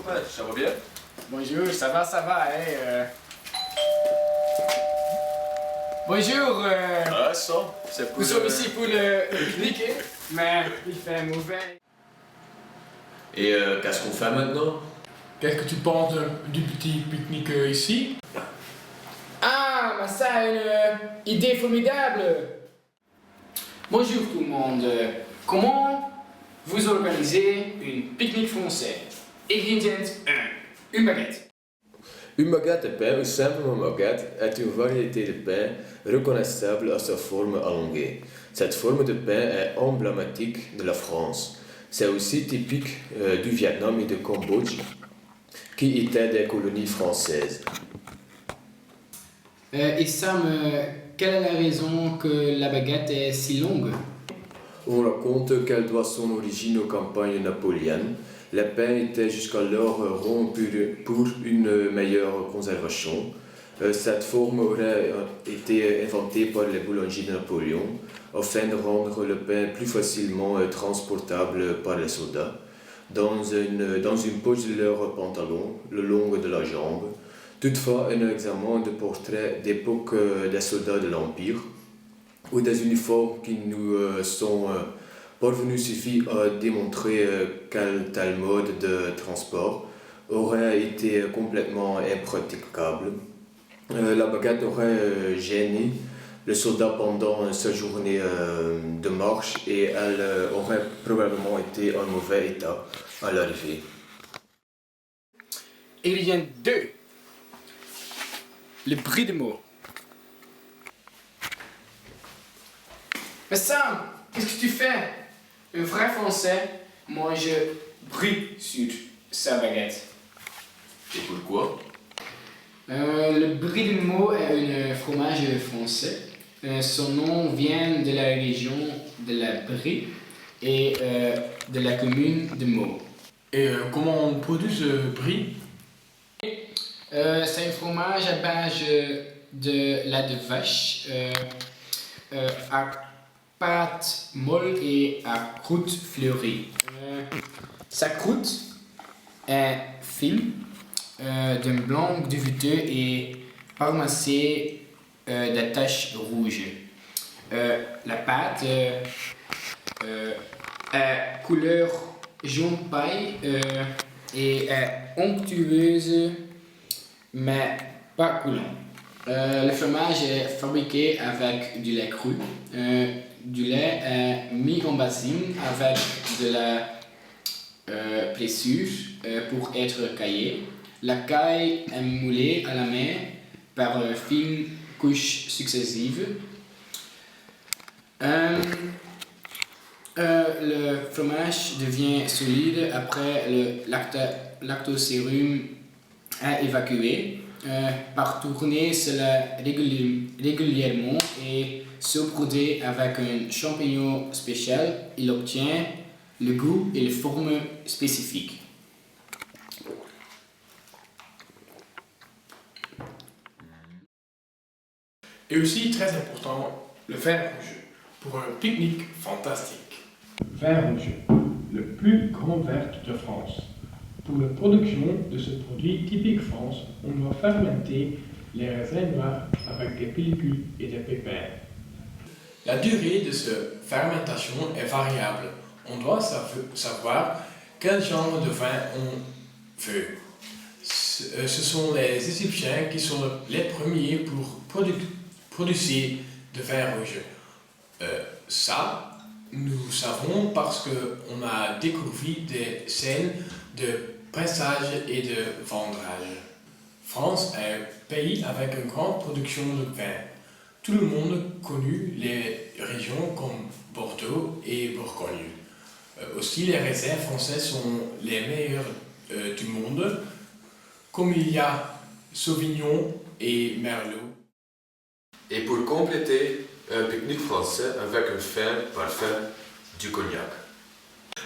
copain, ça va bien? Bonjour, ça va, Bonjour, Ah, ça, c'est pour... nous sommes ici pour le pique-nique, mais il fait mauvais. Et qu'est-ce qu'on fait maintenant? Qu'est-ce que tu penses du petit pique-nique ici? Ah, mais ça, une idée formidable. Bonjour tout le monde, comment vous organisez une pique-nique français? Ingrédients 1, une baguette. Une baguette de pain ou simplement baguette est une variété de pain reconnaissable à sa forme allongée. Cette forme de pain est emblématique de la France. C'est aussi typique du Vietnam et du Cambodge, qui étaient des colonies françaises. Et Sam, quelle est la raison que la baguette est si longue? On raconte qu'elle doit son origine aux campagnes napoléoniennes. Les pains étaient jusqu'alors ronds pour une meilleure conservation. Cette forme aurait été inventée par les boulangers de Napoléon afin de rendre le pain plus facilement transportable par les soldats dans une poche de leur pantalon le long de la jambe. Toutefois, un examen de portraits d'époque des soldats de l'Empire ou des uniformes qui nous sont parvenus suffit à démontrer qu'un tel mode de transport aurait été complètement impraticable. La baguette aurait gêné le soldat pendant sa journée de marche et elle aurait probablement été en mauvais état à l'arrivée. Ingrédient 2, le bris de mots. Mais Sam, qu'est-ce que tu fais? Un vrai Français mange brie sur sa baguette. Et pourquoi? Le brie de Meaux est un fromage français. Son nom vient de la région de la Brie et de la commune de Meaux. Et comment on produit ce brie? C'est un fromage à base de lait de vache, à pâte molle et à croûte fleurie. Sa croûte est fine, d'un blanc duveteux et parsemé de taches rouges. La pâte est couleur jaune paille et est onctueuse mais pas coulant. Le fromage est fabriqué avec du lait cru. Du lait est mis en bassine avec de la plessure pour être caillé. La caille est moulée à la main par fines couches successives. Le fromage devient solide après le lactosérum est évacué. Par tourner cela régulièrement et saupoudrer avec un champignon spécial, il obtient le goût et les formes spécifiques. Et aussi, très important, le vin rouge, pour un pique-nique fantastique. Vin rouge, le plus grand vert de France. Pour la production de ce produit typique France, on doit fermenter les raisins noirs avec des pellicules et des pépins. La durée de cette fermentation est variable. On doit savoir quel genre de vin on veut. Ce sont les Égyptiens qui sont les premiers pour produire de vin rouge. Ça, nous savons parce qu'on a découvert des scènes de pressage et de vendrage. France est un pays avec une grande production de vin. Tout le monde connaît les régions comme Bordeaux et Bourgogne. Aussi, les raisins français sont les meilleurs du monde, comme il y a Sauvignon et Merlot. Et pour compléter, un pique-nique français avec un fin parfait du cognac.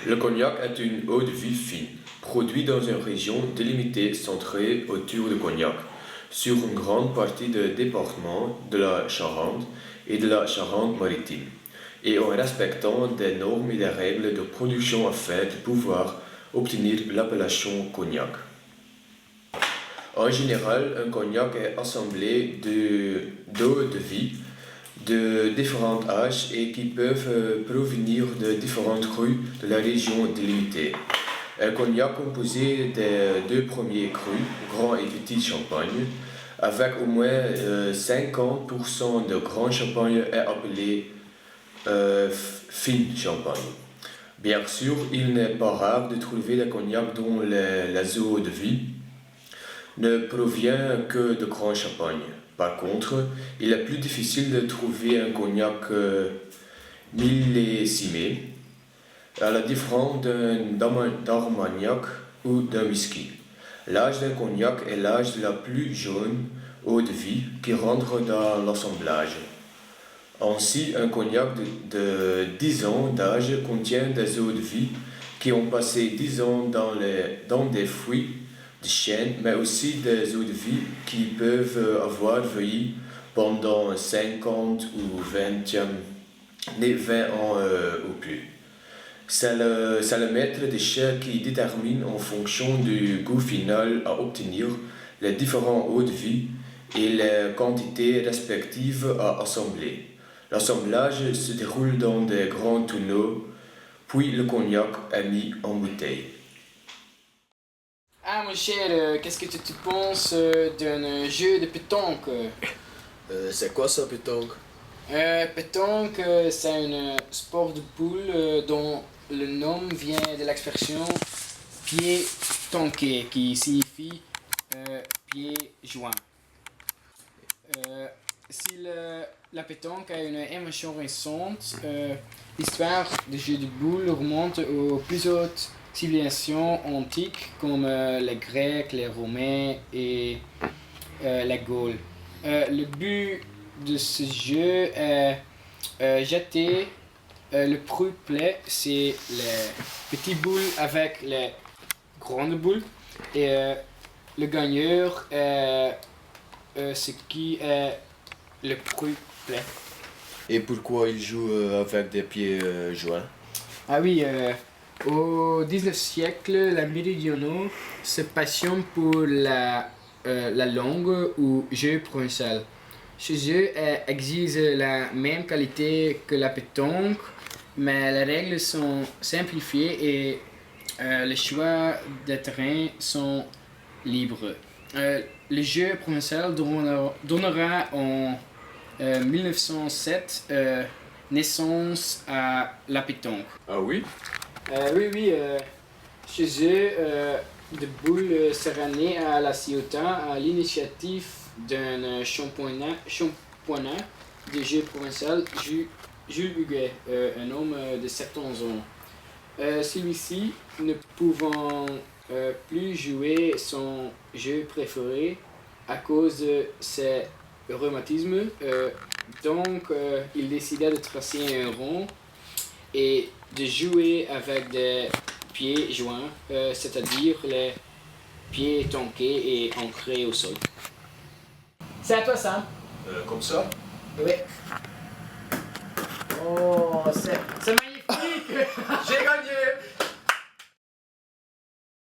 Le cognac est une eau de vie fine, produite dans une région délimitée centrée autour de Cognac, sur une grande partie du département de la Charente et de la Charente-Maritime, et en respectant des normes et des règles de production afin de pouvoir obtenir l'appellation Cognac. En général, un cognac est assemblé d'eau de vie de différents âges et qui peuvent provenir de différentes crus de la région délimitée. Un cognac composé des deux premiers crus, grand et petit champagne, avec au moins 50% de grand champagne est appelé fin champagne. Bien sûr, il n'est pas rare de trouver des cognacs dont les eaux de vie ne provient que de grand champagne. Par contre, il est plus difficile de trouver un cognac millésimé, à la différence d'Armagnac ou d'un whisky. L'âge d'un cognac est l'âge de la plus jeune eau de vie qui rentre dans l'assemblage. Ainsi, un cognac de 10 ans d'âge contient des eaux de vie qui ont passé 10 ans dans des fruits de chêne, mais aussi des eaux de vie qui peuvent avoir vieilli pendant 50 ou 20 ans ou plus. C'est le maître de chai qui détermine en fonction du goût final à obtenir les différents eaux de vie et les quantités respectives à assembler. L'assemblage se déroule dans des grands tonneaux, puis le cognac est mis en bouteille. Ah mon cher, qu'est-ce que tu penses d'un jeu de pétanque? C'est quoi ça, pétanque? Pétanque, c'est un sport de poule dont le nom vient de l'expression pied tanké, qui signifie pied joint. Si la pétanque a une invention récente, l'histoire des jeux de boules remonte aux plus hautes civilisations antiques comme les Grecs, les Romains et la Gaule. Le but de ce jeu est jeter le prix-play, c'est les petites boules avec les grandes boules, et le gagneur est ce qui est le prix-play. Et pourquoi il joue avec des pieds joints? Ah oui, au 19e siècle, les méridionaux se passionnent pour la langue ou jeu provençal. Ce jeu exige la même qualité que la pétanque, mais les règles sont simplifiées et les choix des terrains sont libres. Le jeu provençal donnera en 1907 naissance à la pétanque. Ah oui? Oui, ce jeu de boules sera né à La Ciotat à l'initiative d'un championnat de jeu provincial, Jules Huguet, un homme de 70 ans. Celui-ci, ne pouvant plus jouer son jeu préféré à cause de ses rhumatismes, donc il décida de tracer un rond et de jouer avec des pieds joints, c'est-à-dire les pieds tankés et ancrés au sol. C'est à toi, Sam. Comme ça? Oui. Oh, c'est magnifique. J'ai gagné!